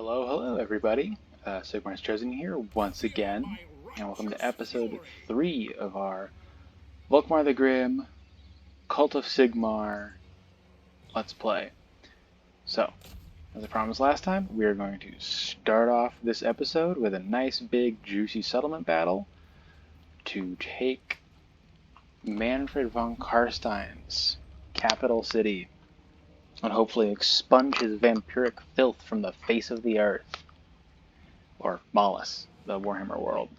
Hello, hello everybody. Sigmar's Chosen here once again, and welcome to episode 3 of our Volkmar the Grim, Cult of Sigmar Let's Play. So, as I promised last time, we are going to start off this episode with a nice big juicy settlement battle to take Manfred von Karstein's capital city and hopefully expunge his vampiric filth from the face of the earth. Or Mollis, the Warhammer world.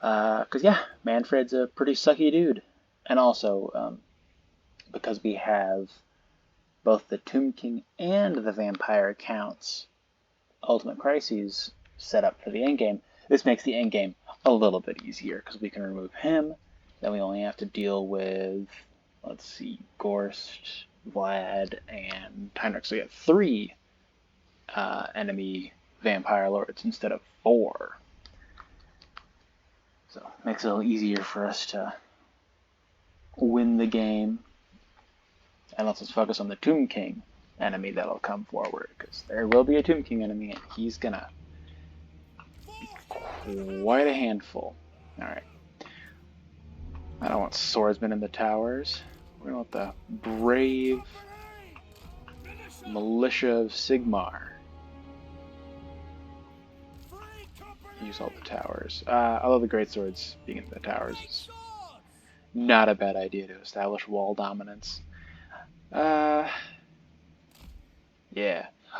Because, yeah, Manfred's a pretty sucky dude. And also, because we have both the Tomb King and the Vampire accounts, Ultimate Crises, set up for the endgame, this makes the endgame a little bit easier, because we can remove him, then we only have to deal with, let's see, Gorst, Vlad, and Tynrix. So we have 3 enemy vampire lords instead of 4. So it makes it a little easier for us to win the game. And lets us focus on the Tomb King enemy that'll come forward, because there will be a Tomb King enemy and he's gonna be quite a handful. Alright. I don't want swordsmen in the towers. We're gonna want the brave militia of Sigmar use all the towers. Although the greatswords being in the towers is not a bad idea to establish wall dominance. Yeah.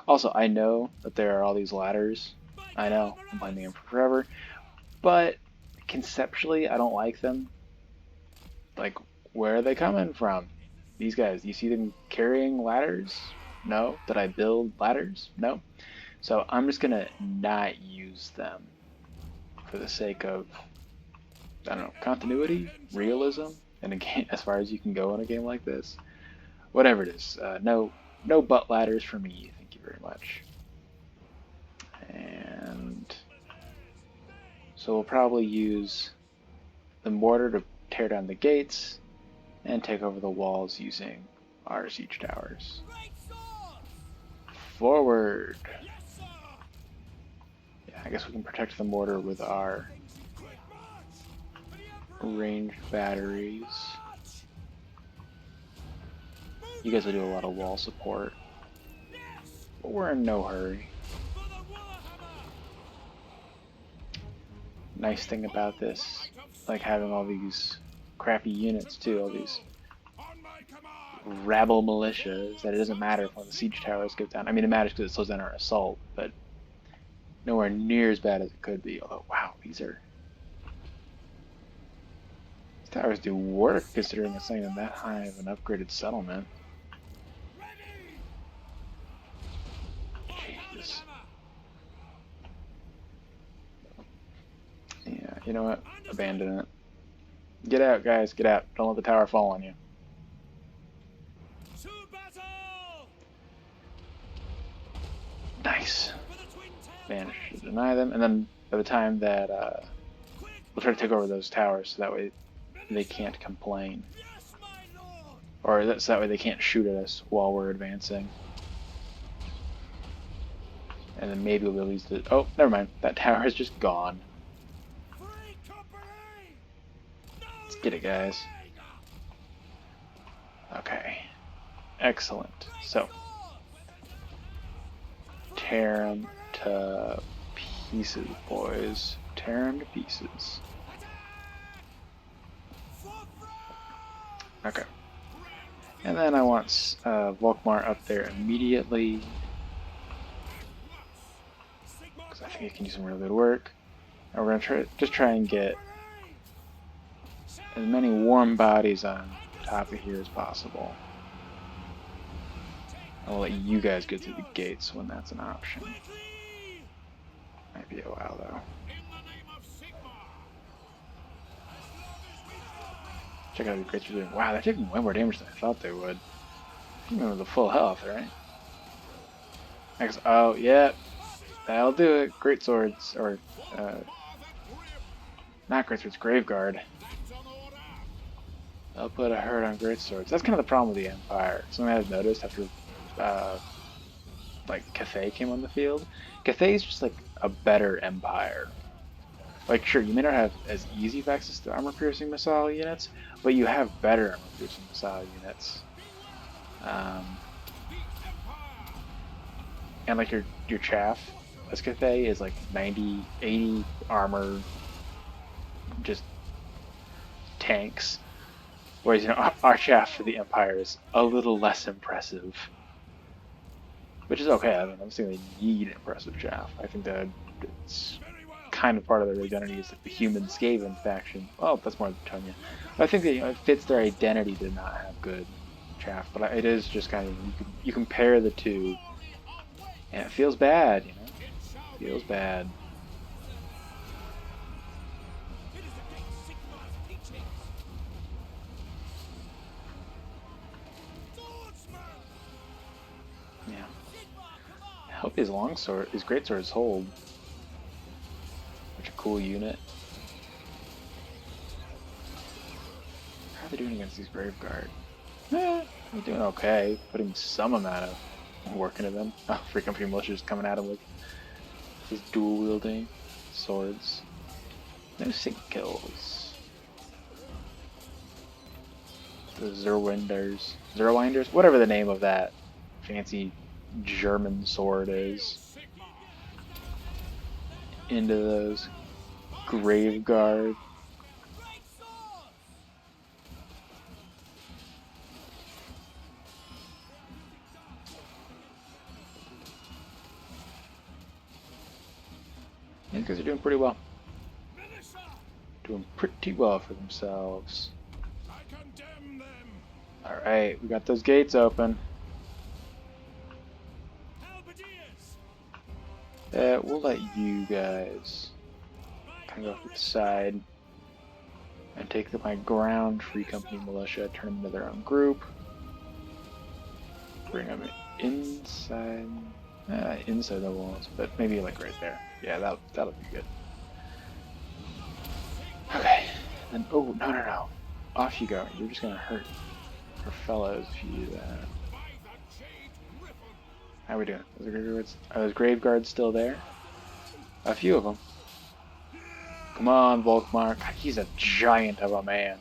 Also, I know that there are all these ladders. I know, I'm playing the game for forever. But conceptually, I don't like them. Like, where are they coming from? These guys, you see them carrying ladders? No. Did I build ladders? No. So I'm just gonna not use them for the sake of, I don't know, continuity, realism, in a game as far as you can go in a game like this. Whatever it is, no butt ladders for me. Thank you very much. And so we'll probably use the mortar to tear down the gates and take over the walls using our siege towers. Forward! Yeah, I guess we can protect the mortar with our ranged batteries. You guys will do a lot of wall support, but we're in no hurry. Nice thing about this, like having all these crappy units too, all these rabble militias, that it doesn't matter if one of the siege towers goes down. I mean, it matters because it slows down our assault, but nowhere near as bad as it could be. Although, wow, these towers do work considering it's not even that high of an upgraded settlement. Jesus. Yeah, you know what? Abandon it. Get out, guys, get out. Don't let the tower fall on you. Nice. Managed to deny them, and then by the time that we'll try to take over those towers, so that way they can't complain, or so that way they can't shoot at us while we're advancing. And then maybe we'll be able to use the. Oh, never mind. That tower is just gone. Let's get it, guys. Okay. Excellent. So tear them to pieces, boys. Tear them to pieces. Okay. And then I want Volkmar up there immediately, because I think he can do some really good work. And we're gonna try and get as many warm bodies on top of here as possible. I'll let you guys go through the gates when that's an option. Might be a while though. Check out the greats are doing. Wow, they're taking way more damage than I thought they would. Even with the full health, right? Oh, yeah. That'll do it. Great swords. Or, not great swords, Graveguard. I'll put a hurt on great swords. That's kind of the problem with the Empire. Something I've noticed after like Cathay came on the field. Cathay is just like a better empire. Like, sure, you may not have as easy of access to armor-piercing missile units, but you have better armor-piercing missile units. And like your chaff as Cathay is like 90, 80 armor, just tanks. Whereas, you know, our chaff for the Empire is a little less impressive. Which is okay. I mean, I'm saying they need impressive chaff. I think that it's kind of part of their identity is like the human Skaven faction. Well, that's more Tonya. But I think that, you know, it fits their identity to not have good chaff. But it is just kind of, you compare the two, and it feels bad, you know? It feels bad. Yeah. I hope his longsword, his greatswords hold. Such a cool unit. How are they doing against these Graveguard? They're doing okay. Putting some amount of work into them. Oh, Free Company Militia just coming at him with his dual wielding swords. No sync kills. The Zerwinders, whatever the name of that fancy German sword is. Into those Graveguard. These guys are doing pretty well. Doing pretty well for themselves. Alright, we got those gates open. We'll let you guys kind of go to the side and take my ground Free Company Militia, turn them into their own group. Bring them inside, inside the walls, but maybe like right there. Yeah, that'll be good. Okay, then, oh, no. Off you go. You're just gonna hurt our fellows if you do that. How are we doing? Are those Graveguards still there? A few of them. Come on, Volkmar. God, he's a giant of a man.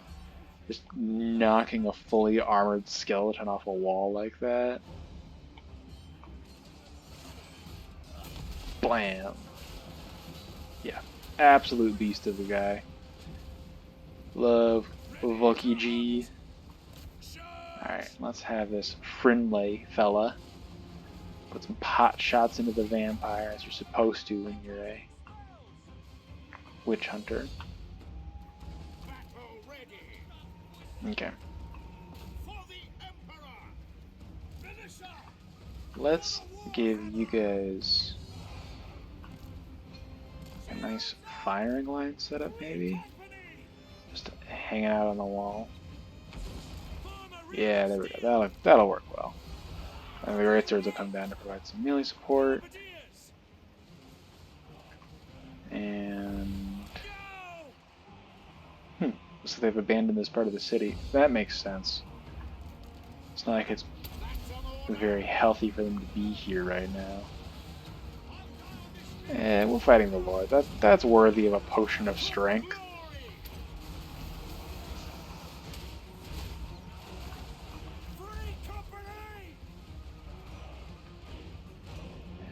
Just knocking a fully armored skeleton off a wall like that. Blam. Yeah, absolute beast of a guy. Love Volky G. Alright, let's have this friendly fella put some pot shots into the vampire as you're supposed to when you're a witch hunter. Okay. Let's give you guys a nice firing line setup, maybe? Just hanging out on the wall. Yeah, there we go. That'll work well. And the greatswords will come down to provide some melee support. And looks like they've abandoned this part of the city. That makes sense. It's not like it's very healthy for them to be here right now. And we're fighting the Lord. That's worthy of a potion of strength.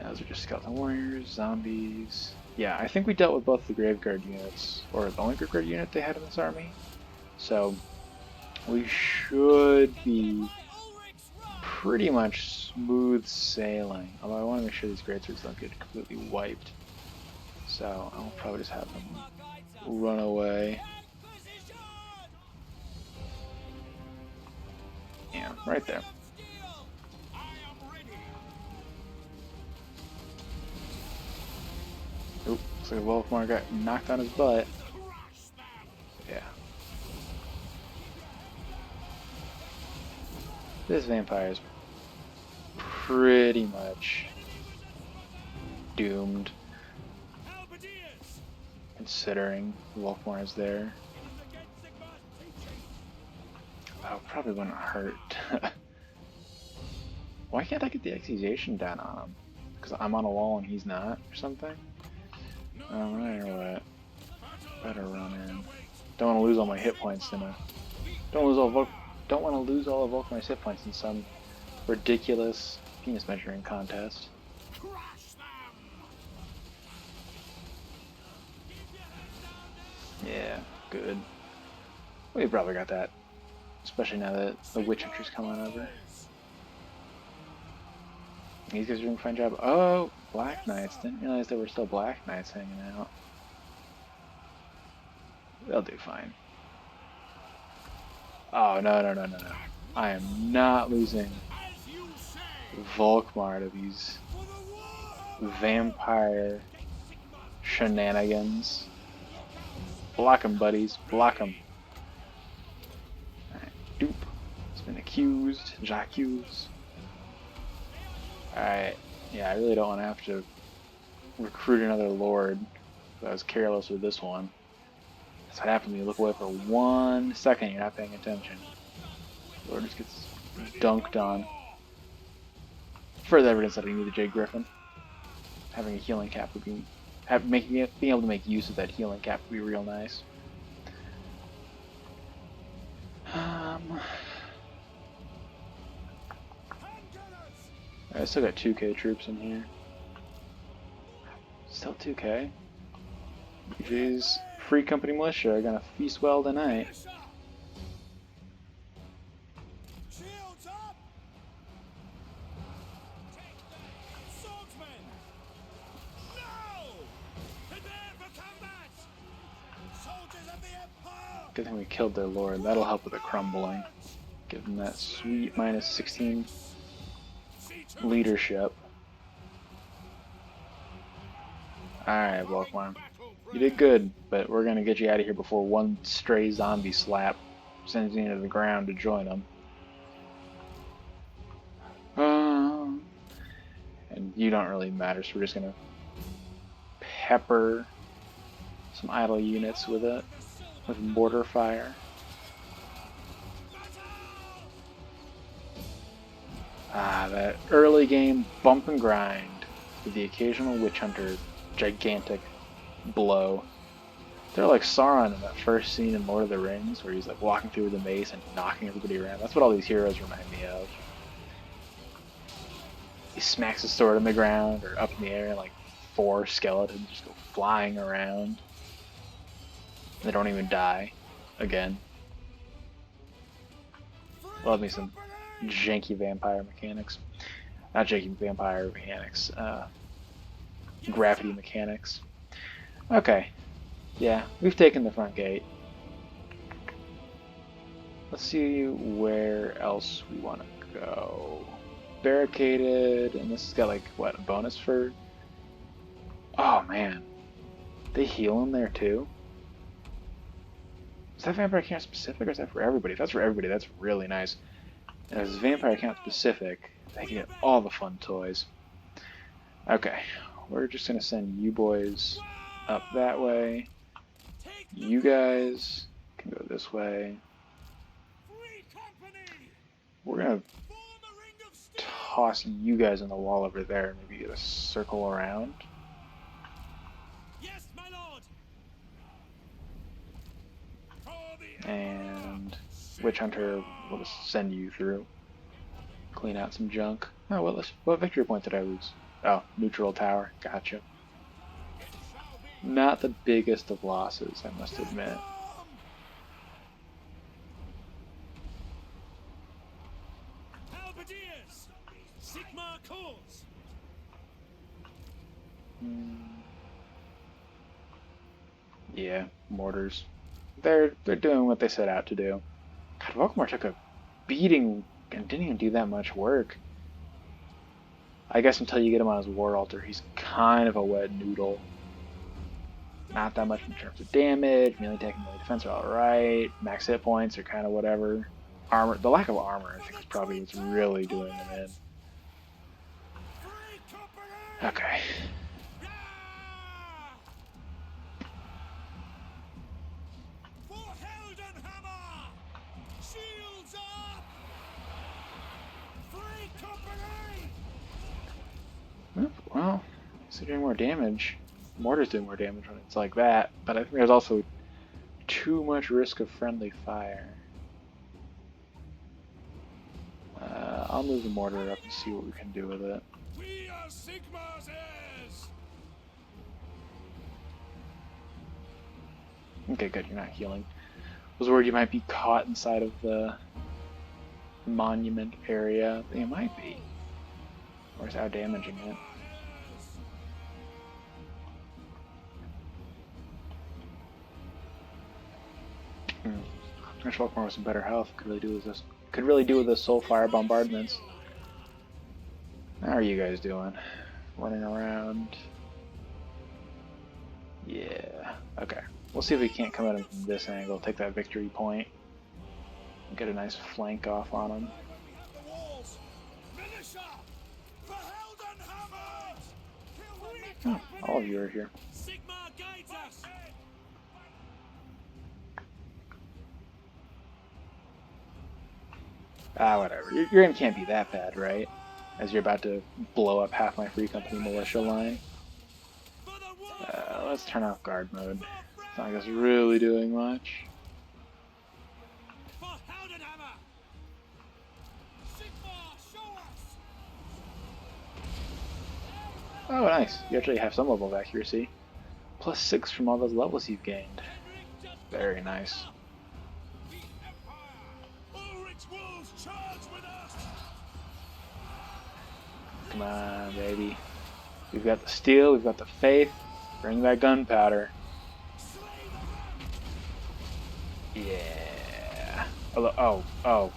Those are just skeleton warriors, zombies. Yeah, I think we dealt with both the Graveguard units, or the only Graveguard unit they had in this army. So we should be pretty much smooth sailing. Although I want to make sure these greatswords don't get completely wiped. So I'll probably just have them run away. Yeah, right there. Oop, looks like Volkmar got knocked on his butt. Yeah. This vampire is pretty much doomed, considering Volkmar is there. Oh, probably wouldn't hurt. Why can't I get the accusation down on him? Because I'm on a wall and he's not, or something? Alright, or what? Better run in. Don't want to lose all my hit points in a... Don't want to lose all of Volkmar's hit points in some ridiculous penis measuring contest. Yeah, good. We probably got that. Especially now that the witch hunter's coming over. These guys are doing a fine job. Oh, Black Knights. Didn't realize there were still Black Knights hanging out. They'll do fine. Oh, no. I am not losing Volkmar to these vampire shenanigans. Block him, buddies. Block him. Alright, dupe. It's been accused. J'accuse. Alright. Yeah, I really don't want to have to recruit another lord. I was careless with this one. That's what happens when you look away for 1 second, you're not paying attention. Lord just gets dunked on. Further evidence that I need the Jade Griffin. Having a healing cap would be... being able to make use of that healing cap would be real nice. I still got 2k troops in here. Still 2k? Jeez, Free Company Militia are gonna feast well tonight. Good thing we killed their lord. That'll help with the crumbling. Give them that sweet minus 16 leadership. Alright, Volkmar. You did good, but we're gonna get you out of here before one stray zombie slap sends you into the ground to join them. And you don't really matter, so we're just gonna pepper some idle units with it, with mortar fire. That early game bump and grind with the occasional witch hunter gigantic blow. They're like Sauron in that first scene in Lord of the Rings where he's like walking through the maze and knocking everybody around. That's what all these heroes remind me of. He smacks his sword on the ground or up in the air and like 4 skeletons just go flying around. They don't even die again. Love me some janky vampire mechanics. Not janky vampire mechanics, gravity mechanics. Okay. Yeah, we've taken the front gate. Let's see where else we want to go. Barricaded, and this has got like, what, a bonus for... Oh man. They heal in there too? Is that vampire account specific or is that for everybody? If that's for everybody, that's really nice. And if it's vampire account specific, they get all the fun toys. Okay, we're just going to send you boys up that way. You guys can go this way. We're going to toss you guys on the wall over there and maybe get a circle around. And Witch Hunter will just send you through. Clean out some junk. Oh, what victory point did I lose? Oh, neutral tower. Gotcha. Not the biggest of losses, I must admit. Yeah, mortars. They're doing what they set out to do. God, Volkmar took a beating and didn't even do that much work. I guess until you get him on his war altar, he's kind of a wet noodle. Not that much in terms of damage, melee attack and melee defense are alright, max hit points are kind of whatever. Armor, the lack of armor I think is probably what's really doing him in. Okay. they're doing more damage. Mortar's doing more damage when it's like that, but I think there's also too much risk of friendly fire. I'll move the mortar up and see what we can do with it. We are Sigmar's heirs. Okay, good, you're not healing. I was worried you might be caught inside of the monument area. I think it might be. Or it's out damaging it. I wish Volkmar with some better health could really do with this. Could really do with the Soulfire bombardments. How are you guys doing? Running around. Yeah. Okay. We'll see if we can't come at him from this angle. Take that victory point. Get a nice flank off on him. Oh, all of you are here. Ah, whatever. Your aim can't be that bad, right? As you're about to blow up half my Free Company militia line. Let's turn off guard mode. It's not like it's really doing much. Oh, nice. You actually have some level of accuracy. +6 from all those levels you've gained. Very nice. Come on, baby. We've got the steel, we've got the faith. Bring that gunpowder. Yeah. Oh.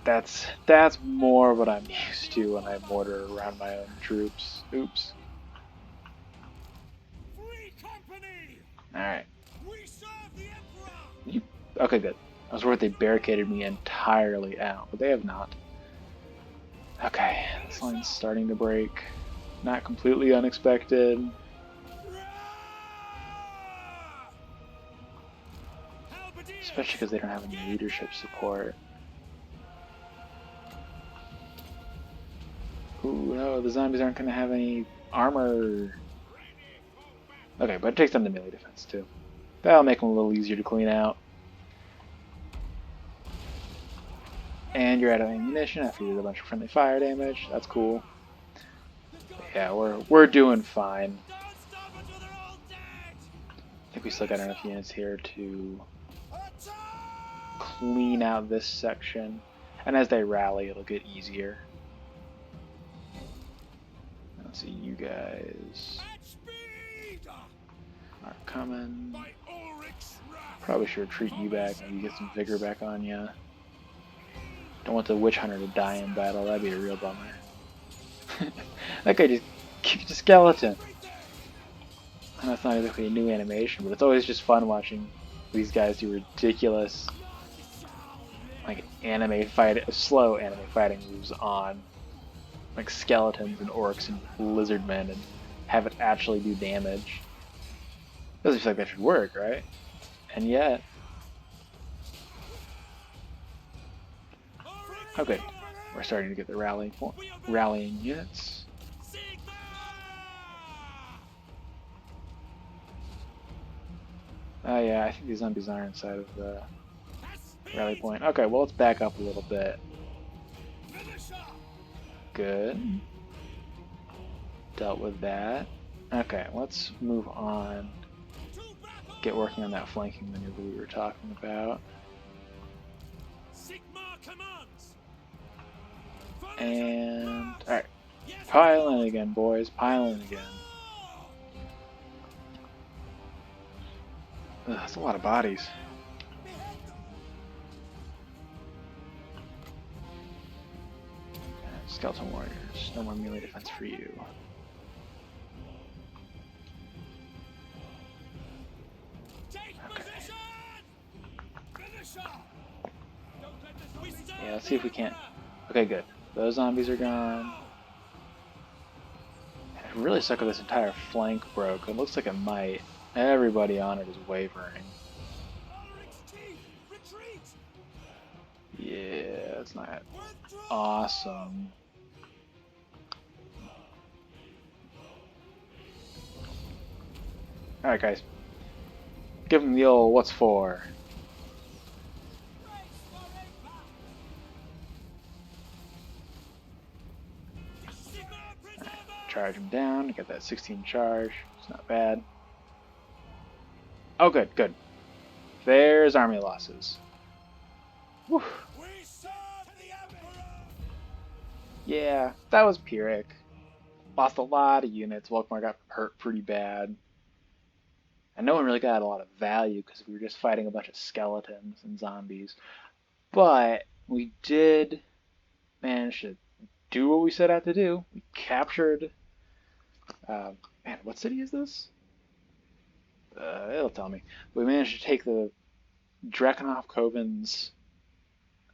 That's more what I'm used to when I mortar around my own troops. Oops. Alright. Okay, good. I was worried they barricaded me entirely out, but they have not. Okay, this line's starting to break. Not completely unexpected. Especially because they don't have any leadership support. Ooh, no, the zombies aren't going to have any armor. Okay, but it takes them to melee defense too. That'll make them a little easier to clean out. And you're out of ammunition after you did a bunch of friendly fire damage. That's cool. Yeah, we're doing fine. I think we still got enough units here to clean out this section. And as they rally, it'll get easier. Let's see, you guys are coming. Probably should retreat you back, maybe get some vigor back on you. Don't want the witch hunter to die in battle, that'd be a real bummer. That guy just kicked a skeleton. And that's not exactly a new animation, but it's always just fun watching these guys do ridiculous, like slow anime fighting moves on like skeletons and orcs and lizardmen and have it actually do damage. Doesn't feel like that should work, right? And yet, okay, we're starting to get the rallying units. Oh yeah, I think these zombies are inside of the rally point. Okay, well let's back up a little bit. Good. Dealt with that. Okay, let's move on. Get working on that flanking maneuver we were talking about. And alright. Pile in again, boys. Pile in again. Ugh, that's a lot of bodies. Skeleton warriors. No more melee defense for you. Okay. Yeah, let's see if we can't. Okay, good. Those zombies are gone. It really suck if this entire flank broke. It looks like it might. Everybody on it is wavering. Yeah, that's not awesome. Alright, guys. Give him the old what's for. Charge him down, get that 16 charge. It's not bad. Oh, good, good. There's army losses. Whew. Yeah, that was Pyrrhic. Lost a lot of units. Volkmar got hurt pretty bad. And no one really got a lot of value because we were just fighting a bunch of skeletons and zombies. But we did manage to do what we set out to do. We captured... man, what city is this? It'll tell me. We managed to take the Drakenhof Coven's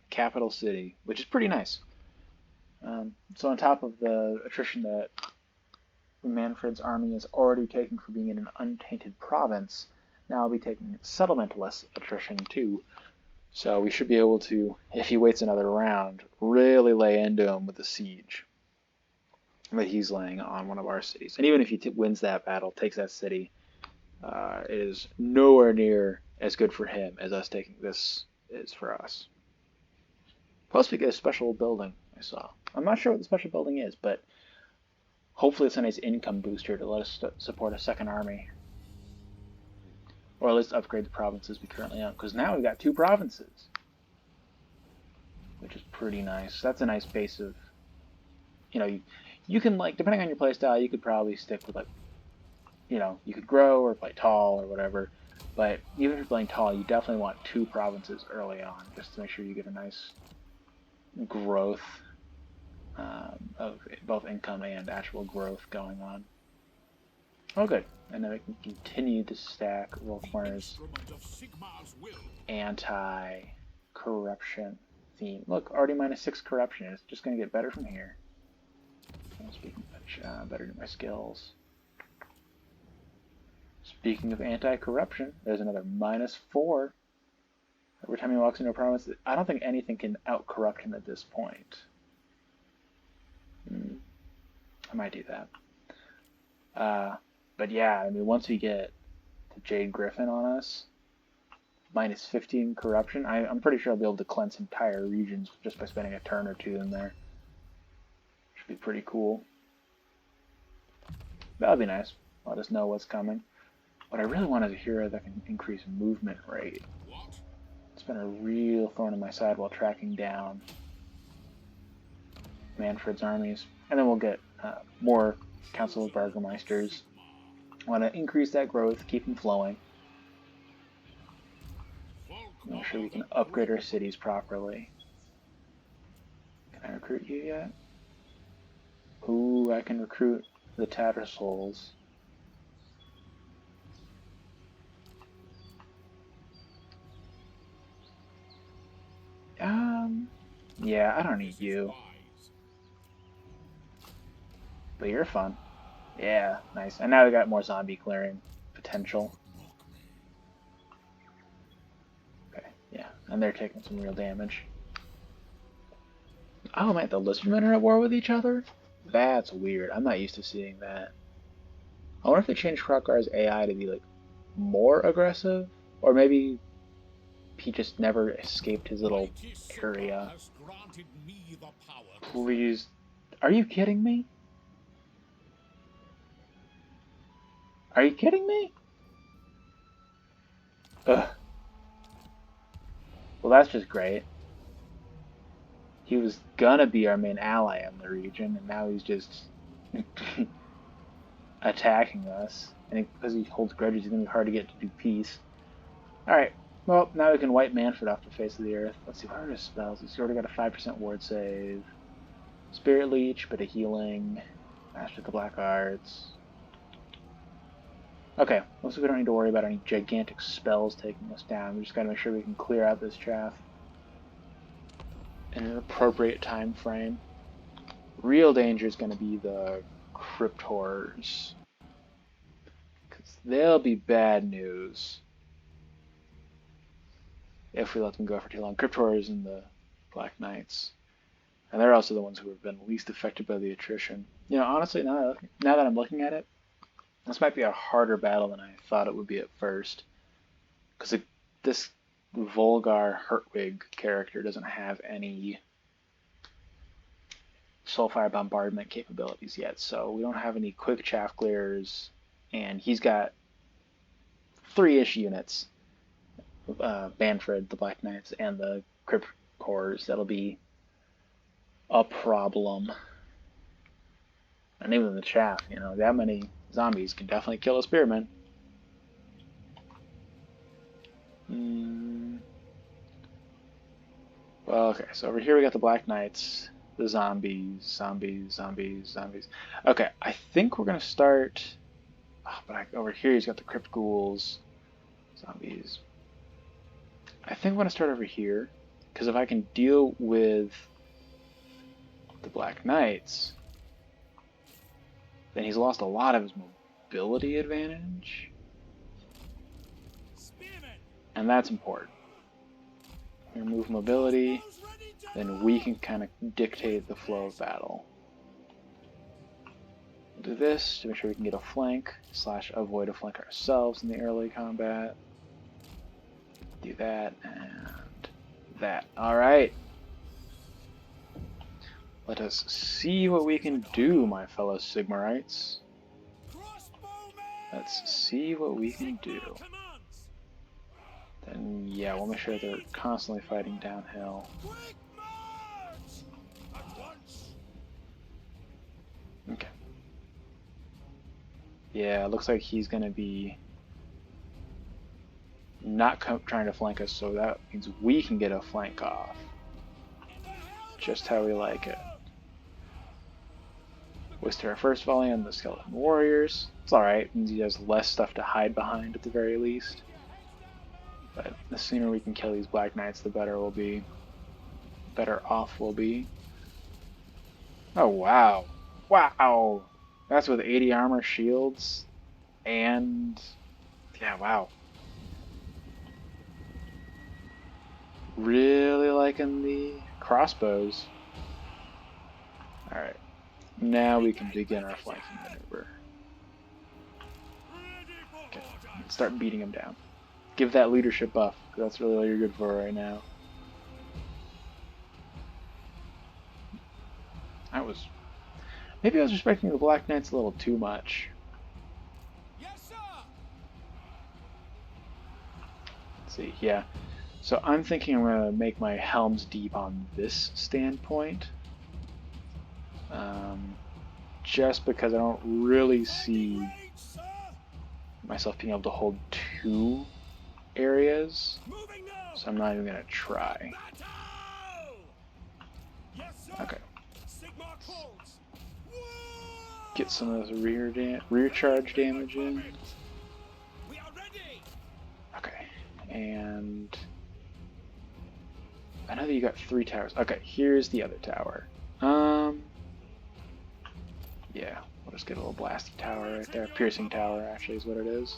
capital city, which is pretty nice. So on top of the attrition that MANNFRED'S army is already taking for being in an untainted province, now I'll be taking settlement-less attrition too. So we should be able to, if he waits another round, really lay into him with the siege that he's laying on one of our cities. And even if he wins that battle, takes that city, it is nowhere near as good for him as us taking this is for us. Plus we get a special building, I saw. I'm not sure what the special building is, but hopefully it's a nice income booster to let us support a second army. Or at least upgrade the provinces we currently own, because now we've got 2 provinces. Which is pretty nice. That's a nice base of, you know, you can, like, depending on your playstyle, you could probably stick with, like, you know, you could grow or play tall or whatever. But even if you're playing tall, you definitely want 2 provinces early on, just to make sure you get a nice growth of both income and actual growth going on. Oh, good. And then we can continue to stack Volkmar's anti-corruption theme. Look, already -6 corruption. It's just going to get better from here. Speaking of which, better do my skills. Speaking of anti-corruption, there's another -4. Every time he walks into a province, I don't think anything can out-corrupt him at this point. I might do that. But yeah, I mean, once we get to Jade Griffin on us, -15 corruption, I'm pretty sure I'll be able to cleanse entire regions just by spending a turn or 2 in there. Should be pretty cool. That'll be nice. Let us know what's coming. What I really want is a hero that can increase movement rate. It's been a real thorn in my side while tracking down MANNFRED'S armies. And then we'll get more Council of Burgomeisters. I want to increase that growth, keep them flowing. Make sure we can upgrade our cities properly. Can I recruit you yet? Ooh, I can recruit the Tattersouls. Yeah, I don't need you. But you're fun. Yeah, nice. And now we got more zombie clearing potential. Okay, yeah. And they're taking some real damage. Oh man, the lizardmen are at war with each other? That's weird. I'm not used to seeing that. I wonder if they changed Krokgar's AI to be like more aggressive? Or maybe he just never escaped his little area. Please. Are you kidding me? Are you kidding me? Ugh. Well, that's just great. He was gonna be our main ally in the region, and now he's just attacking us. And because he holds grudges, it's gonna be hard to get to do peace. Alright, well, now we can wipe MANNFRED off the face of the earth. Let's see, what are his spells? He's already got a 5% ward save. Spirit Leech, bit of healing. Master the Black Arts. Okay, looks like we don't need to worry about any gigantic spells taking us down. We just gotta make sure we can clear out this chaff in an appropriate time frame. Real danger is gonna be the Crypt Horrors, because they'll be bad news if we let them go for too long. Crypt Horrors and the Black Knights. And they're also the ones who have been least affected by the attrition. You know, honestly, now that I'm looking at it, This might be a harder battle than I thought it would be at first, because this Volgar Hertwig character doesn't have any Soulfire bombardment capabilities yet, so we don't have any quick chaff clears, and he's got 3-ish units, MANNFRED, the Black Knights, and the Crypt Cores. That'll be a problem. And even the chaff, you know, that many zombies can definitely kill a spearman. Well, okay, so over here we got the Black Knights, the zombies. Okay, I think we're gonna start. Oh, but over here he's got the Crypt Ghouls, zombies. I think I'm gonna start over here, because if I can deal with the Black Knights, then he's lost a lot of his mobility advantage, and that's important. Remove mobility, then we can kind of dictate the flow of battle. We'll do this to make sure we can get a flank / avoid a flank ourselves in the early combat. Do that and that. Alright. Let us see what we can do, my fellow Sigmarites. Let's see what we can do. Then, yeah, we'll make sure they're constantly fighting downhill. Okay. Yeah, it looks like he's going to be not trying to flank us, so that means we can get a flank off. Just how we like it. Wasted our first volley on the Skeleton Warriors. It's alright, it means he has less stuff to hide behind at the very least. But the sooner we can kill these Black Knights, the better we'll be. Better off we'll be. Oh, wow. Wow! That's with 80 armor, shields, and... yeah, wow. Really liking the crossbows. Alright. Now we can begin our flanking maneuver. Okay, let's start beating him down. Give that leadership buff, because that's really all you're good for right now. Maybe I was respecting the Black Knights a little too much. Yes, sir. Let's see, yeah. So I'm thinking I'm going to make my Helm's Deep on this standpoint. Just because I don't really see myself being able to hold 2 areas. So I'm not even going to try. Okay. Get some of this rear charge damage in. Okay, and I know that you got 3 towers. Okay, here's the other tower. Yeah, we'll just get a little blasting tower right there. Piercing tower, actually, is what it is.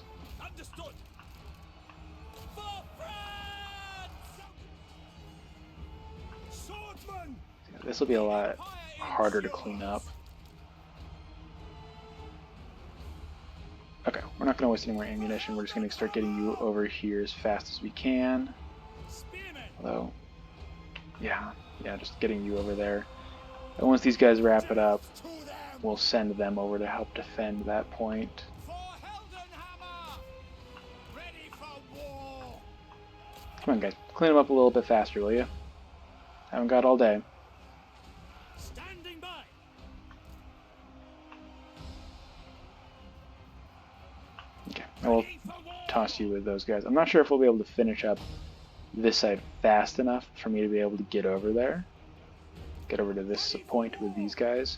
This will be a lot harder to clean up. Okay, we're not going to waste any more ammunition. We're just going to start getting you over here as fast as we can. Although, yeah, just getting you over there. And once these guys wrap it up, we'll send them over to help defend that point. Come on, guys. Clean them up a little bit faster, will you? Haven't got all day. Okay, I will toss you with those guys. I'm not sure if we'll be able to finish up this side fast enough for me to be able to get over there. Get over to this point with these guys.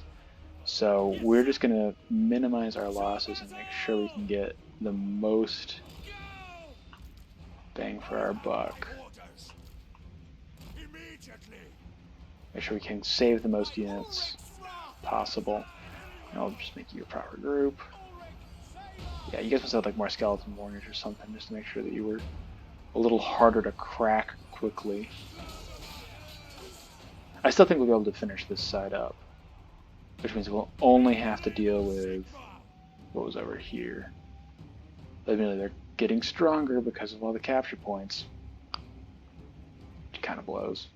So we're just going to minimize our losses and make sure we can get the most bang for our buck. Make sure we can save the most units possible. And I'll just make you a proper group. Yeah, you guys must have like more skeleton warriors or something just to make sure that you were a little harder to crack quickly. I still think we'll be able to finish this side up, which means we'll only have to deal with what was over here. Admittedly, they're getting stronger because of all the capture points. Which kind of blows.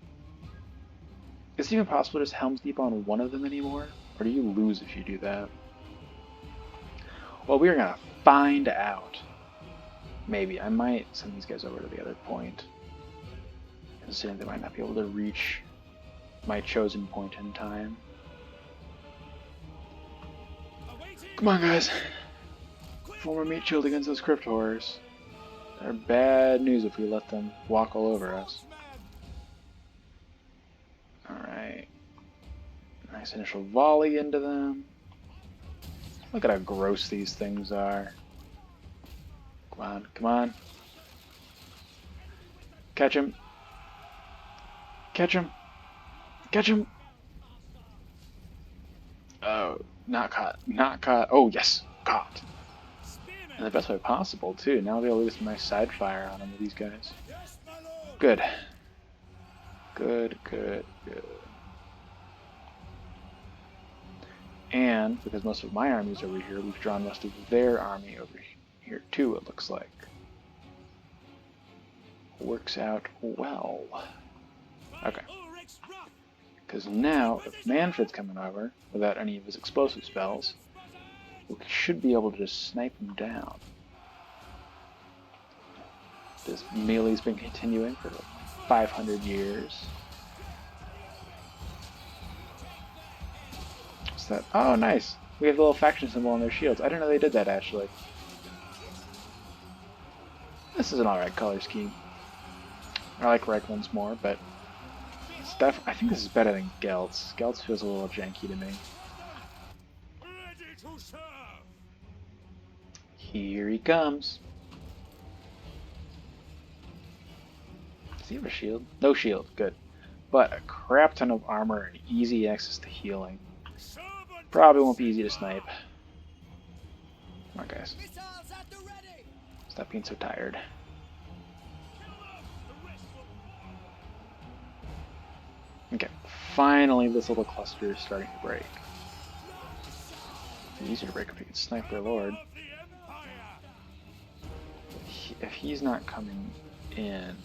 Is it even possible to just Helm's Deep on one of them anymore? Or do you lose if you do that? Well, we're gonna find out. Maybe. I might send these guys over to the other point. Considering they might not be able to reach my chosen point in time. Come on, guys. Form a meat shield against those crypt horrors. They're bad news if we let them walk all over us. Alright. Nice initial volley into them. Look at how gross these things are. Come on, come on. Catch him. Catch him. Catch him. Oh, not caught. Not caught. Oh, yes. Caught. In the best way possible, too. Now they'll leave some nice side fire on them with these guys. Good. Good, good, good. And, because most of my army's over here, we've drawn most of their army over here, too, it looks like. Works out well. Okay. Because now, if Manfred's coming over, without any of his explosive spells, we should be able to just snipe him down. This melee's been continuing for like 500 years. What's that? Oh, nice! We have the little faction symbol on their shields. I didn't know they did that, actually. This is an alright color scheme. I like Reichland's more, but I think this is better than Gelt's. Gelt's feels a little janky to me. Here he comes. Does he have a shield? No shield, good. But a crap ton of armor and easy access to healing. Probably won't be easy to snipe. Come on, guys. Stop being so tired. Okay, finally this little cluster is starting to break. It's easier to break if we can snipe their lord. If he's not coming in,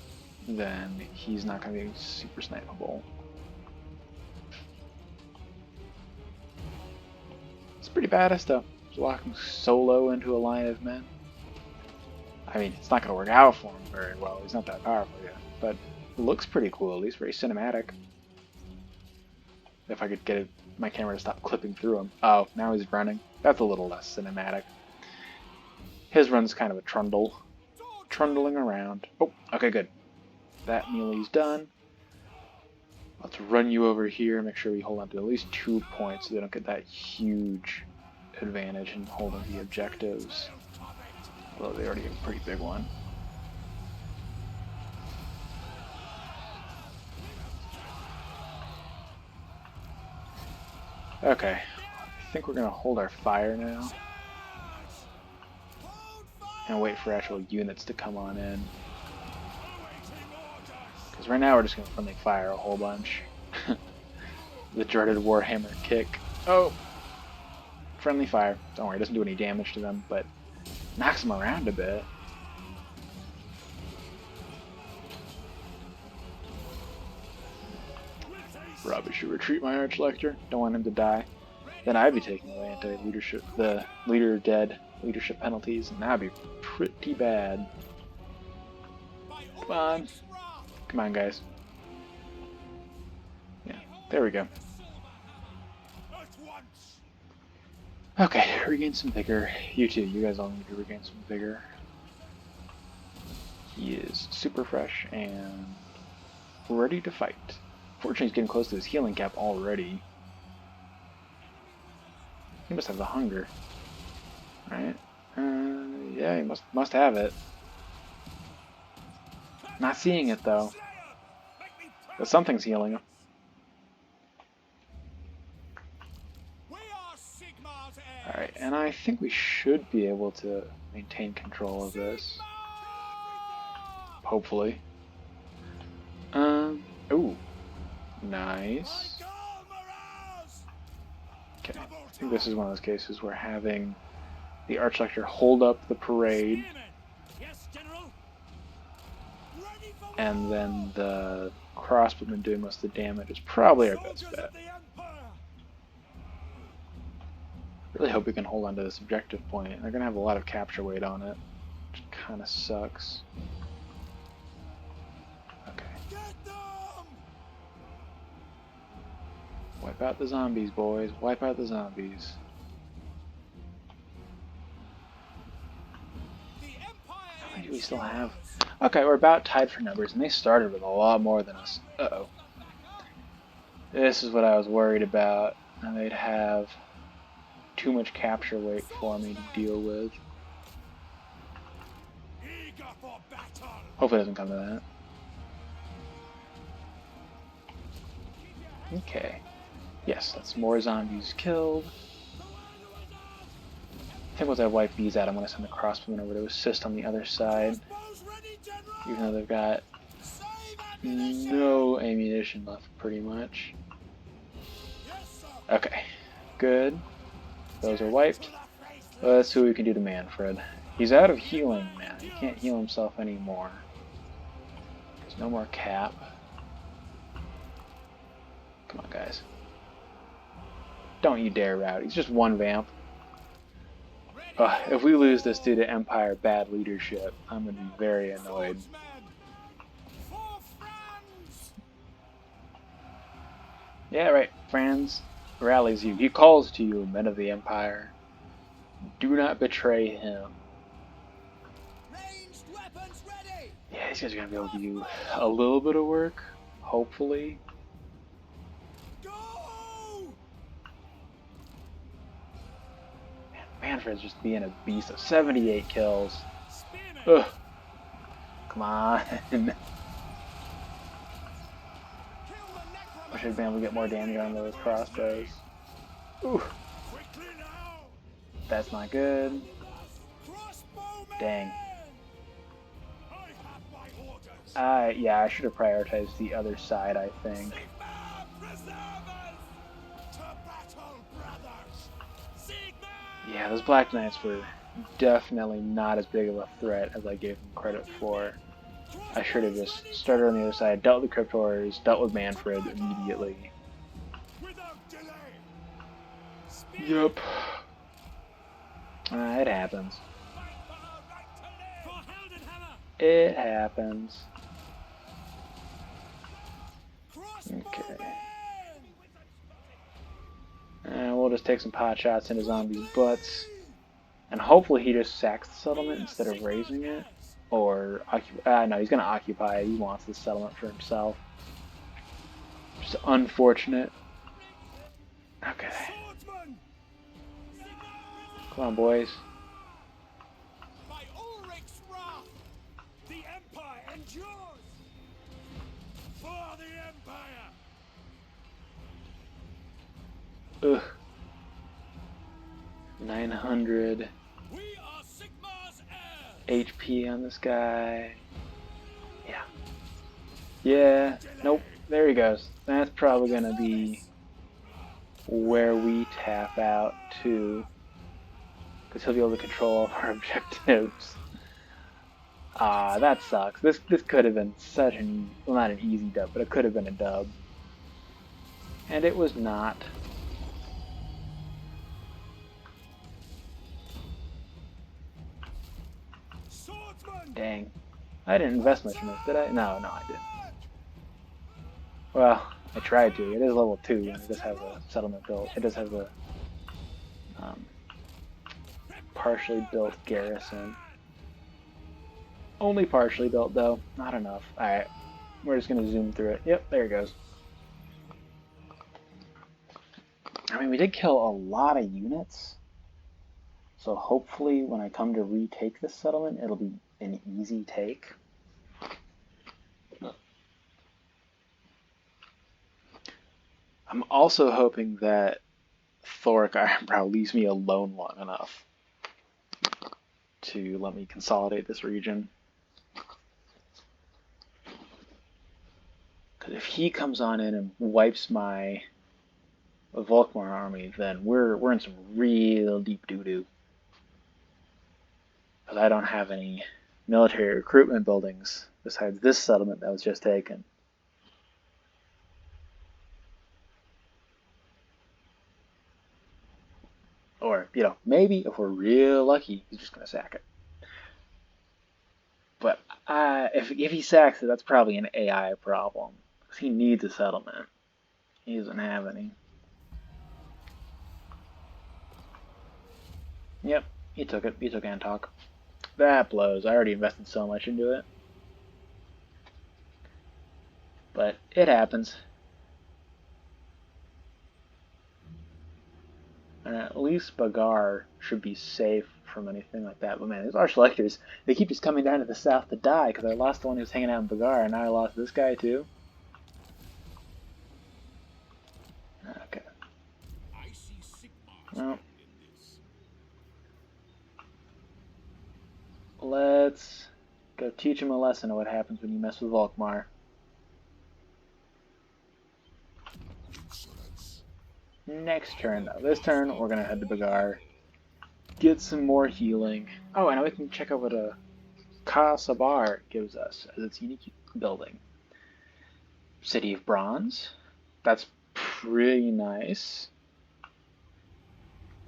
then he's not going to be super snipeable. It's pretty badass though, just walking solo into a line of men. I mean, it's not going to work out for him very well, he's not that powerful yet, but it looks pretty cool, at least very cinematic. If I could get my camera to stop clipping through him. Oh, now he's running. That's a little less cinematic. His run's kind of a trundle. Trundling around. Oh, okay, good. That melee's done. Let's run you over here and make sure we hold on to at least 2 points so they don't get that huge advantage in holding the objectives. Although they already have a pretty big one. Okay, I think we're going to hold our fire now. And wait for actual units to come on in. Because right now we're just going to friendly fire a whole bunch. The dreaded Warhammer kick. Oh! Friendly fire. Don't worry, it doesn't do any damage to them, but knocks them around a bit. Probably should retreat my Archlector. Don't want him to die. Then I'd be taking away anti-leadership, the leader dead leadership penalties, and that'd be pretty bad. Come on. Come on, guys. Yeah, there we go. Okay, regain some vigor. You too, you guys all need to regain some vigor. He is super fresh and ready to fight. Fortunately, he's getting close to his healing cap already. He must have the hunger. Right? Yeah, he must have it. Not seeing it, though. But something's healing him. Alright, and I think we should be able to maintain control of this. Hopefully. Ooh. Nice. Okay, I think this is one of those cases where having the Archlector hold up the parade, Yes, General. Ready for and then the crossbowmen doing most of the damage is probably our best soldiers bet. of the Empire. Really hope we can hold on to this objective point. They're going to have a lot of capture weight on it, which kind of sucks. Okay. Get them! Wipe out the zombies, boys. Wipe out the zombies. The Empire How many is do we still yours. have? Okay, we're about tied for numbers, and they started with a lot more than us. Uh-oh. This is what I was worried about. And they'd have too much capture weight for me to deal with. Eager for battle. Hopefully it doesn't come to that. Okay. Yes, that's more zombies killed. I think once I wipe these out, I'm going to send the crossbowmen over to assist on the other side. Crossbows ready, General. Even though they've got Save ammunition. no ammunition left, pretty much. Yes, sir. Okay. Good. Those are wiped. To the faceless. Let's see what we can do to Manfred. He's out of healing now. He can't heal himself anymore. There's no more cap. Come on, guys. Don't you dare rout. He's just one vamp. If we lose this due to Empire bad leadership, I'm going to be very annoyed. Swordsmen. For France. Yeah, right. Franz rallies you. He calls to you, men of the Empire. Do not betray him. Ranged weapons ready. Yeah, these guys are going to be able to do a little bit of work, hopefully. Go. Manfred's just being a beast of 78 kills. Spearmen. Ugh. Come on. Kill the I should have been able to get more damage on those crossbows. Ooh, Quickly now. that's not good. Crossbowmen. Dang. I have my orders. Yeah, I should have prioritized the other side, I think. Sigma preservers. To battle, brothers. Sigma. Yeah, those Black Knights were definitely not as big of a threat as I gave them credit for. I should have just started on the other side, dealt with the Cryptors, dealt with Manfred immediately. Without delay. Yup. It happens. Fight for our right to live. For Heldenhammer. It happens. Crossbowmen. And we'll just take some pot shots into zombies' butts. And hopefully he just sacks the settlement instead of raising it. Or, no, he's going to occupy it. He wants the settlement for himself. Just unfortunate. Okay. Swordsman. Come on, boys. By Ulrich's wrath, the Empire endures. For the Empire. Ugh. 900 We are Sigma's heirs. HP on this guy. Yeah. Yeah. Nope. There he goes. That's probably going to be where we tap out to. Because he'll be able to control all of our objectives. That sucks. This could have been such an, well, not an easy dub, but it could have been a dub. And it was not. Swordsman. Dang. I didn't invest much in this, did I? No, I didn't. Well, I tried to. It is level 2, and it does have a settlement built. It does have a partially built garrison. Only partially built, though. Not enough. Alright. We're just going to zoom through it. Yep, there it goes. I mean, we did kill a lot of units. So hopefully when I come to retake this settlement, it'll be an easy take. I'm also hoping that Thoric Ironbrow leaves me alone long enough to let me consolidate this region. Because if he comes on in and wipes my Volkmar army, then we're in some real deep doo-doo. Because I don't have any military recruitment buildings besides this settlement that was just taken. Or, you know, maybe if we're real lucky, he's just going to sack it. But if he sacks it, that's probably an AI problem. Because he needs a settlement. He doesn't have any. Yep, he took it. He took Antok. That blows. I already invested so much into it. But it happens. And at least Bagar should be safe from anything like that. But man, these arch lectors, they keep just coming down to the south to die because I lost the one who was hanging out in Bagar, and now I lost this guy too. Okay. Well, let's go teach him a lesson of what happens when you mess with Volkmar. Next turn, though. This turn, we're going to head to Bagar. Get some more healing. Oh, and now we can check out what a Kasabar gives us as its unique building. City of Bronze. That's pretty nice.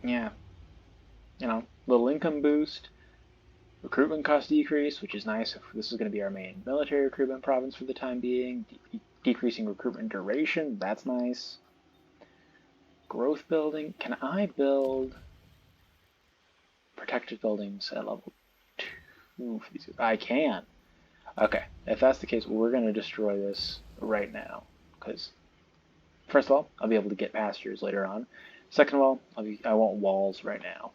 Yeah. You know, little income boost. Recruitment cost decrease, which is nice. This is going to be our main military recruitment province for the time being. Decreasing recruitment duration. That's nice. Growth building. Can I build protected buildings at level 2 for these? I can. Okay, if that's the case, we're going to destroy this right now. Because, first of all, I'll be able to get pastures later on. Second of all, I want walls right now.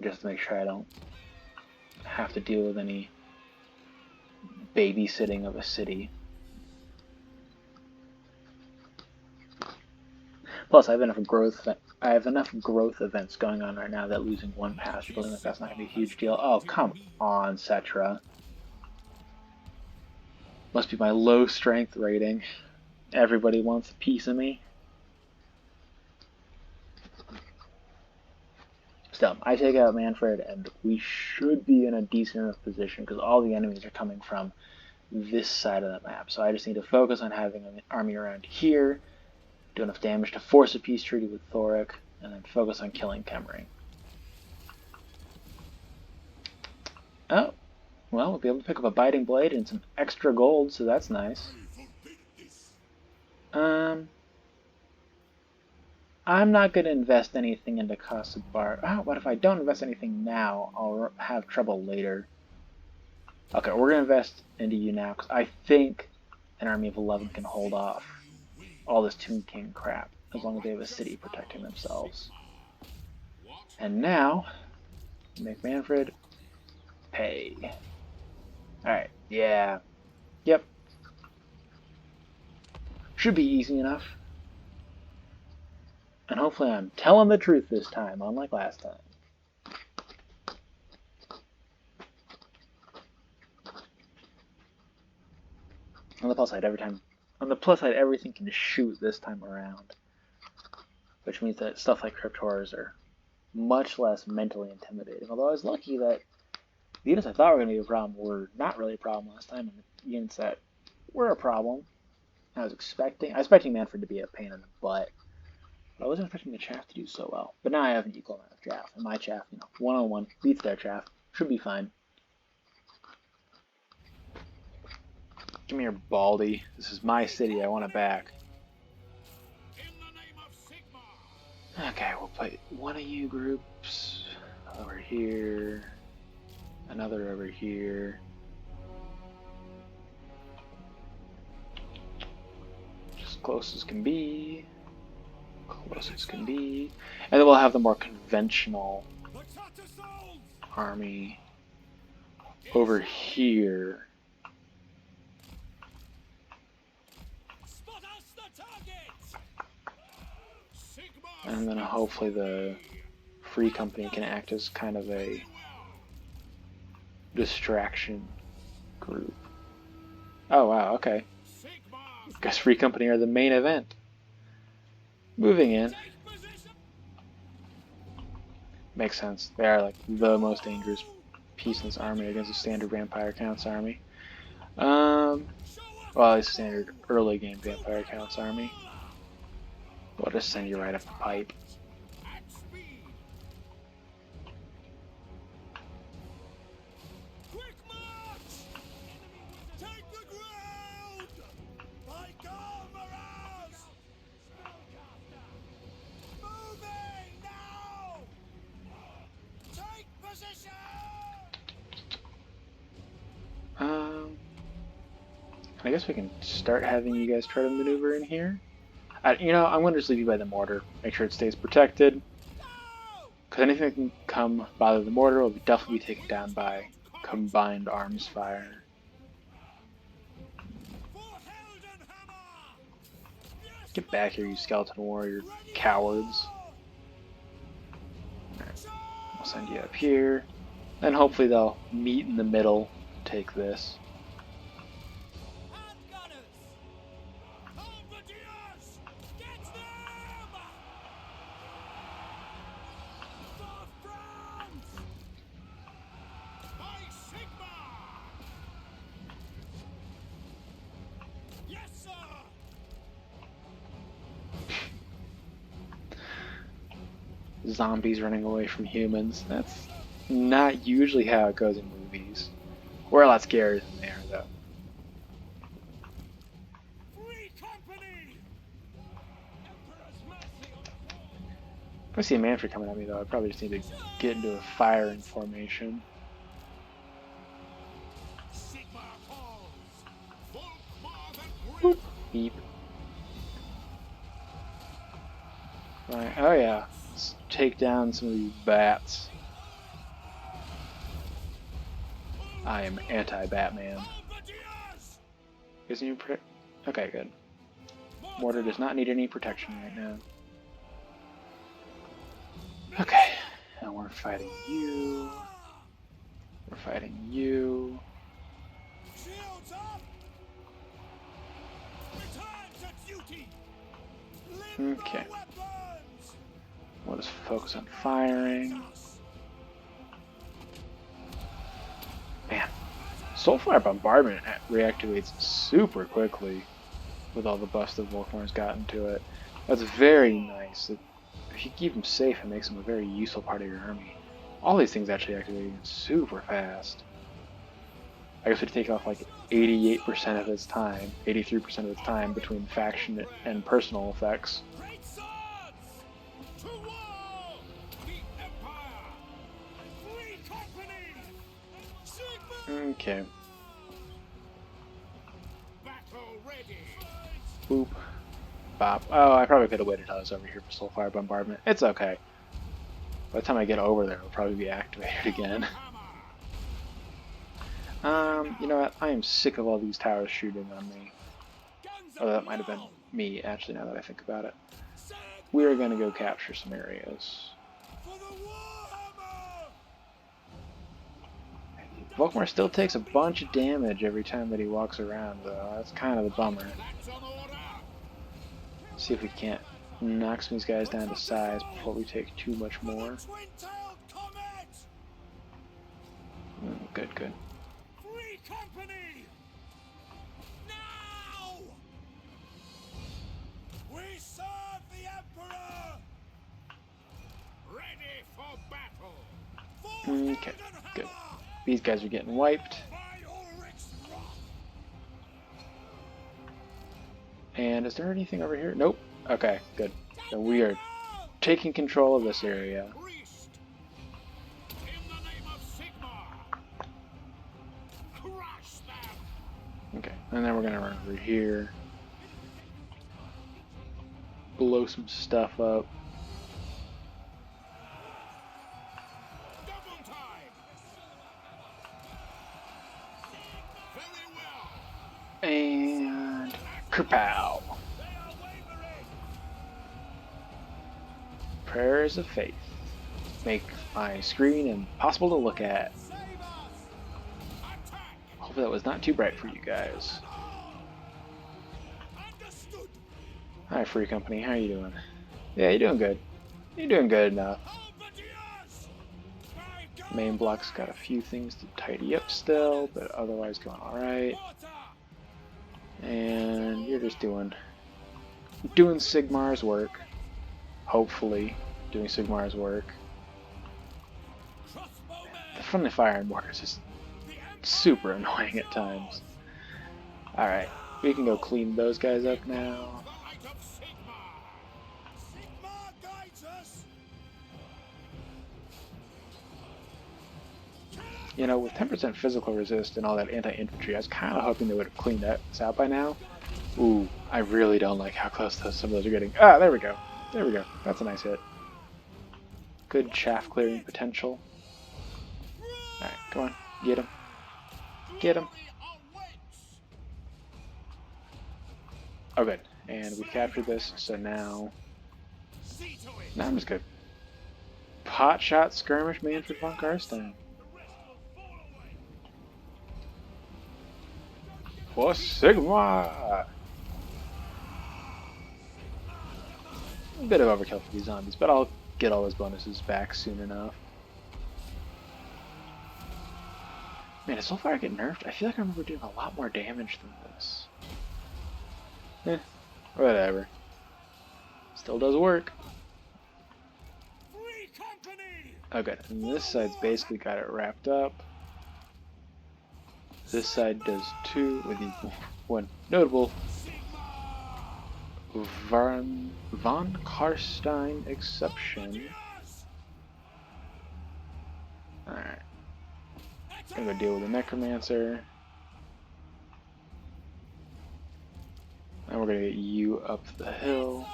Just to make sure I don't have to deal with any babysitting of a city. Plus, I have enough growth events going on right now that losing one pasture building like that's not gonna be a huge deal. Oh, come on, Cetra. Must be my low strength rating. Everybody wants a piece of me. Still, I take out Mannfred, and we should be in a decent enough position because all the enemies are coming from this side of the map. So I just need to focus on having an army around here, do enough damage to force a peace treaty with Thoric, and then focus on killing Kemri. Oh, well, we'll be able to pick up a Biting Blade and some extra gold, so that's nice. I'm not going to invest anything into Kasabar. Oh, what if I don't invest anything now? I'll have trouble later. Okay, we're going to invest into you now, because I think an army of 11 can hold off all this Tomb King crap, as long as they have a city protecting themselves. And now, make Mannfred pay. Alright, yeah. Yep. Should be easy enough. And hopefully I'm telling the truth this time, unlike last time. On the plus side, everything can shoot this time around. Which means that stuff like Crypt Horrors are much less mentally intimidating. Although I was lucky that the units I thought were going to be a problem were not really a problem last time, and the units that were a problem, I was expecting Mannfred to be a pain in the butt. But I wasn't expecting the chaff to do so well. But now I have an equal amount of chaff, and my chaff, you know, 1-on-1 beats their chaff. Should be fine. Give me your Baldy. This is my city. I want it back. Okay, we'll put one of you groups over here. Another over here. Just close as can be. Close as can be. And then we'll have the more conventional army over here. And then hopefully the Free Company can act as kind of a distraction group. Oh wow, okay. Guess Free Company are the main event. Moving in. Makes sense. They are like the most dangerous expertise in this army against a standard Vampire Count's army. Well, at least standard early game Vampire Count's army. We'll just send you right up the pipe. At speed. Quick march! Take the ground! Like armorers! Moving now! Take position! I guess we can start having you guys try to maneuver in here. You know, I'm going to just leave you by the mortar. Make sure it stays protected. Because anything that can come bother the mortar will definitely be taken down by combined arms fire. Get back here, you skeleton warrior cowards. Alright, I'll send you up here. Then hopefully they'll meet in the middle, take this. Zombies running away from humans. That's not usually how it goes in movies. We're a lot scarier than they are, though. If I see a Manfred coming at me, though, I probably just need to get into a firing formation. Boop. Beep. Right. Oh yeah. Let's take down some of these bats. I am anti-Batman. Isn't you protect? Okay, good. Mortar does not need any protection right now. Okay, now we're fighting you. We're fighting you. Okay. We'll just focus on firing. Man, Soulfire Bombardment reactivates super quickly with all the buffs that Volkmar's gotten to it. That's very nice. If you keep him safe, it makes him a very useful part of your army. All these things actually activate super fast. I guess we take off like 88% of its time, 83% of its time between faction and personal effects. Okay. Boop. Bop. Oh, I probably could have waited till I was over here for Soulfire Bombardment. It's okay. By the time I get over there, it'll probably be activated again. You know what? I am sick of all these towers shooting on me. Oh, that might have been me, actually, now that I think about it. We are going to go capture some areas. Volkmar still takes a bunch of damage every time that he walks around, though. That's kind of a bummer. Let's see if we can't knock some of these guys down to size before we take too much more. Good, good. Okay, good. These guys are getting wiped. And is there anything over here? Nope. Okay, good. So we are taking control of this area. Okay, and then we're gonna run over here. Blow some stuff up. And kerpow! Prayers of faith make my screen impossible to look at. Hopefully that was not too bright for you guys. Hi, Free Company. How are you doing? Yeah, you're doing good. You're doing good enough. Main block's got a few things to tidy up still, but otherwise going alright. And you're just doing Sigmar's work. Hopefully doing Sigmar's work. The friendly fire in mortars is super annoying at times. Alright, we can go clean those guys up now. You know, with 10% physical resist and all that anti-infantry, I was kind of hoping they would have cleaned this out by now. Ooh, I really don't like how close some of those are getting. Ah, there we go. There we go. That's a nice hit. Good chaff clearing potential. Alright, come on. Get him. Get him. Oh, good. And we captured this, so now I'm just gonna pot shot skirmish Manfred von Karstein. For Sigma! A bit of overkill for these zombies, but I'll get all those bonuses back soon enough. Man, does Soulfire get nerfed? I feel like I remember doing a lot more damage than this. Eh, whatever. Still does work. Oh good, and this side's basically got it wrapped up. This side does too, with the one notable von Karstein exception. Alright. Gonna go deal with the Necromancer. And we're gonna get you up the hill.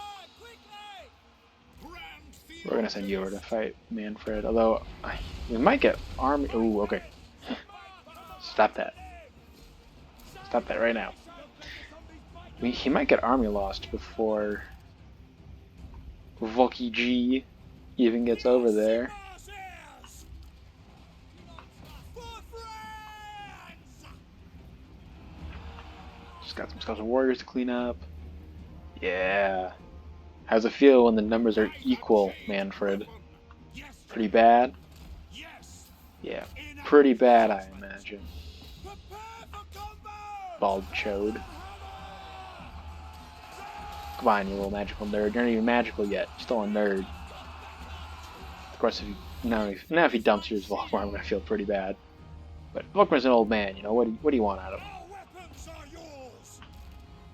We're gonna send you over to fight Manfred, although we might get army. Ooh, okay. Stop that. Stop that right now. He might get army lost before Volky G even gets over there. Just got some Skeleton Warriors to clean up. Yeah. How's it feel when the numbers are equal, Manfred? Pretty bad? Yeah, pretty bad, I imagine. Bald chode. Come on, you little magical nerd. You're not even magical yet. You're still a nerd. Of course, if he dumps yours, Volkmar, I'm gonna feel pretty bad. But Volkmar's an old man, you know. What do you want out of him?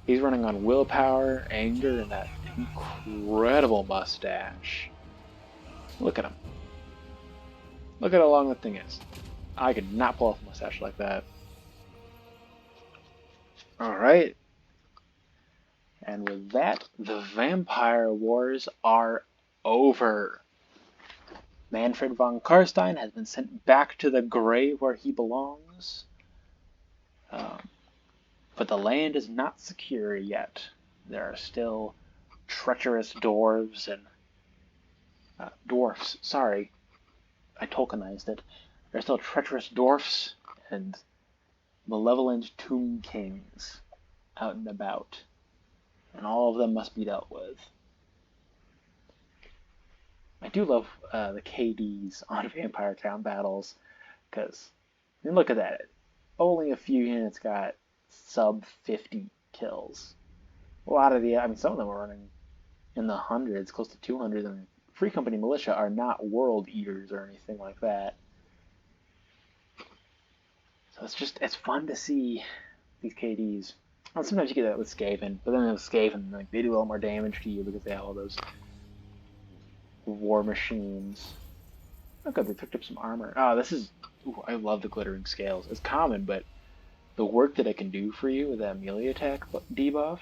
He's running on willpower, anger, and that incredible mustache. Look at him. Look at how long that thing is. I could not pull off a mustache like that. Alright. And with that, the Vampire Wars are over. Manfred von Karstein has been sent back to the grave where he belongs. But the land is not secure yet. There are still treacherous dwarves and... dwarfs, sorry. I Tolkienized it. There are still treacherous dwarfs and malevolent tomb kings out and about. And all of them must be dealt with. I do love the KDs on Vampire Count battles, because, I mean, look at that. Only a few units got sub 50 kills. A lot of some of them are running in the hundreds, close to 200, and Free Company Militia are not world eaters or anything like that. So it's fun to see these KDs. Well, sometimes you get that with Skaven, but then with Skaven, like, they do a lot more damage to you because they have all those war machines. Oh good, they picked up some armor. Oh, this is... Ooh, I love the glittering scales. It's common, but the work that it can do for you with that melee attack debuff,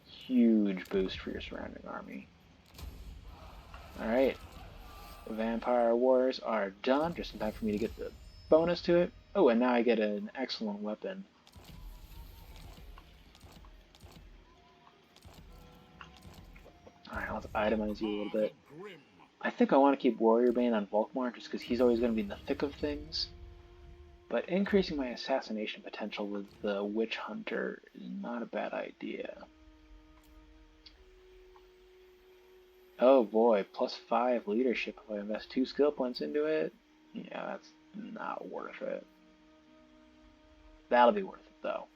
huge boost for your surrounding army. Alright. The Vampire Wars are done. Just in time for me to get the bonus to it. Oh, and now I get an excellent weapon. Alright, let's itemize you a little bit. I think I want to keep Warrior Bane on Volkmar just because he's always going to be in the thick of things. But increasing my assassination potential with the Witch Hunter is not a bad idea. Oh boy, +5 leadership if I invest 2 skill points into it. Yeah, that's not worth it. That'll be worth it, though.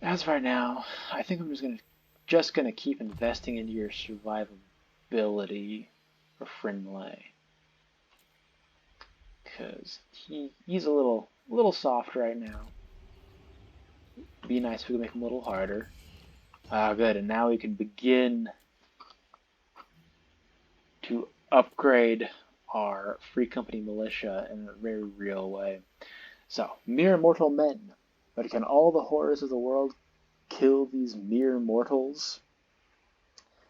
As of right now, I think I'm just gonna keep investing into your survivability for Frinley. Because he's a little soft right now. Be nice if we could make him a little harder. Ah, good, and now we can begin to upgrade our Free Company militia in a very real way. So, mere mortal men. But can all the horrors of the world kill these mere mortals?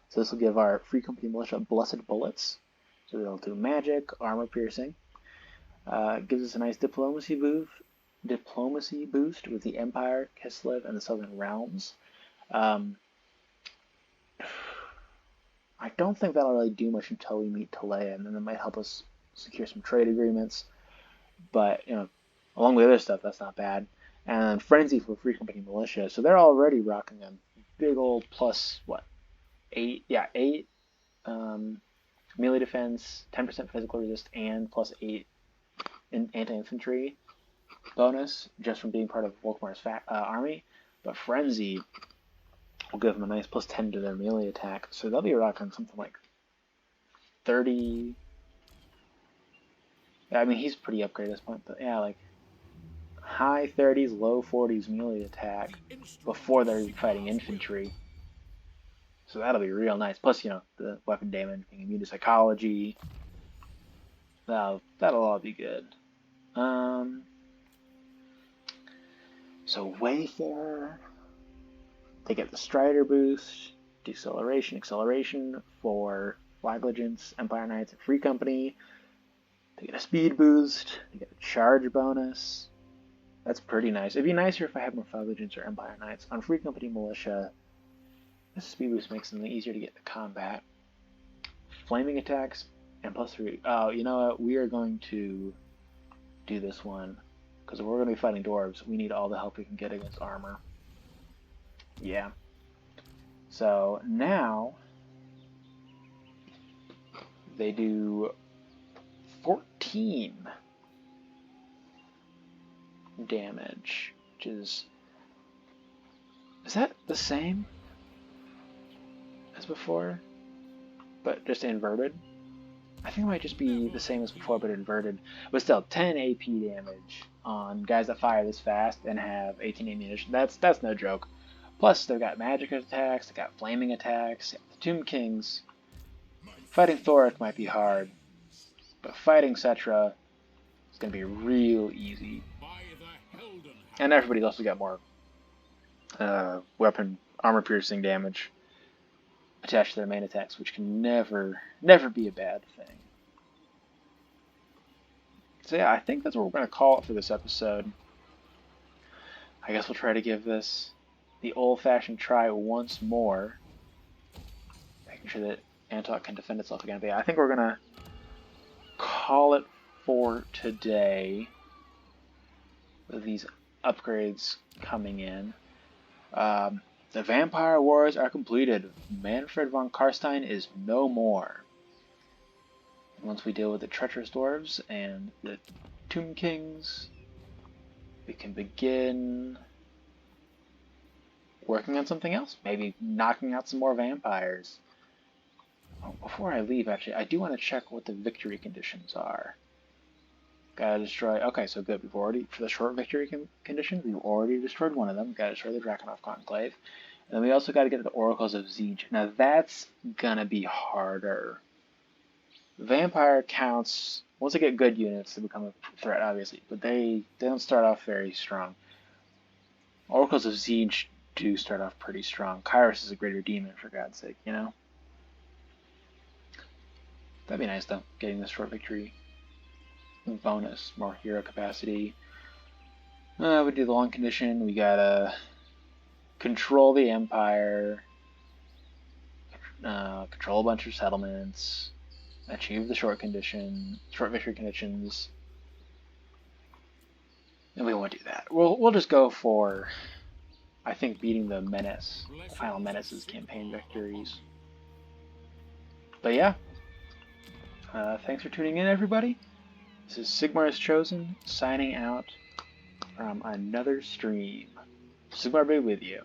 So this will give our Free Company militia blessed bullets. So they'll do magic, armor piercing. Gives us a nice diplomacy boost with the Empire, Kislev, and the Southern Realms. I don't think that'll really do much until we meet Talea, and then it might help us secure some trade agreements. But, along with other stuff, that's not bad. And Frenzy for Free Company Militia, so they're already rocking a big old plus, 8? Yeah, 8 melee defense, 10% physical resist, and plus 8 anti-infantry bonus just from being part of Volkmar's army. But Frenzy will give them a nice plus 10 to their melee attack, so they'll be rocking something like 30. Yeah, I mean, he's pretty upgraded at this point, but yeah, like high 30s, low 40s melee attack before they're fighting infantry. So that'll be real nice. Plus, the weapon damage, being immune to psychology. That'll all be good. So Wayfarer, they get the Strider boost, deceleration, acceleration for Flag Legends, Empire Knights, and Free Company. They get a speed boost. They get a charge bonus. That's pretty nice. It'd be nicer if I had more Flag Legends or Empire Knights. On Free Company Militia, this speed boost makes them easier to get to combat. Flaming attacks and plus 3. Oh, you know what? We are going to do this one. Because if we're going to be fighting dwarves, we need all the help we can get against armor. Yeah. So now they do 14 damage, which is that the same as before, but just inverted? I think it might just be the same as before, but inverted. But still, 10 AP damage on guys that fire this fast and have 18 ammunition. That's no joke. Plus, they've got magic attacks, they've got flaming attacks. The Tomb Kings. Fighting Thoric might be hard, but fighting Cetra is going to be real easy. And everybody's also got more weapon armor piercing damage attached to their main attacks, which can never be a bad thing. So yeah, I think that's what we're going to call it for this episode. I guess we'll try to give this the old-fashioned try once more, making sure that Antok can defend itself again. But yeah, I think we're going to call it for today with these upgrades coming in. The Vampire Wars are completed. Manfred von Karstein is no more. Once we deal with the treacherous dwarves and the Tomb Kings, we can begin working on something else. Maybe knocking out some more vampires. Oh, before I leave, actually, I do want to check what the victory conditions are. Gotta destroy... Okay, so good. We've already... For the short victory conditions, we've already destroyed one of them. Gotta destroy the Drakenhof Conclave. And then we also gotta get to the Oracles of Siege. Now that's gonna be harder. Vampire counts... Once they get good units, they become a threat, obviously. But they don't start off very strong. Oracles of Siege do start off pretty strong. Kairos is a greater demon, for God's sake, That'd be nice, though, getting this short victory bonus, more hero capacity. We do the long condition. We gotta control the Empire, control a bunch of settlements, achieve the short victory conditions. And we won't do that. We'll just go for, I think, beating the Final Menace's campaign victories. But yeah, Thanks for tuning in, everybody. This is Sigmar is Chosen, signing out from another stream. Sigmar be with you.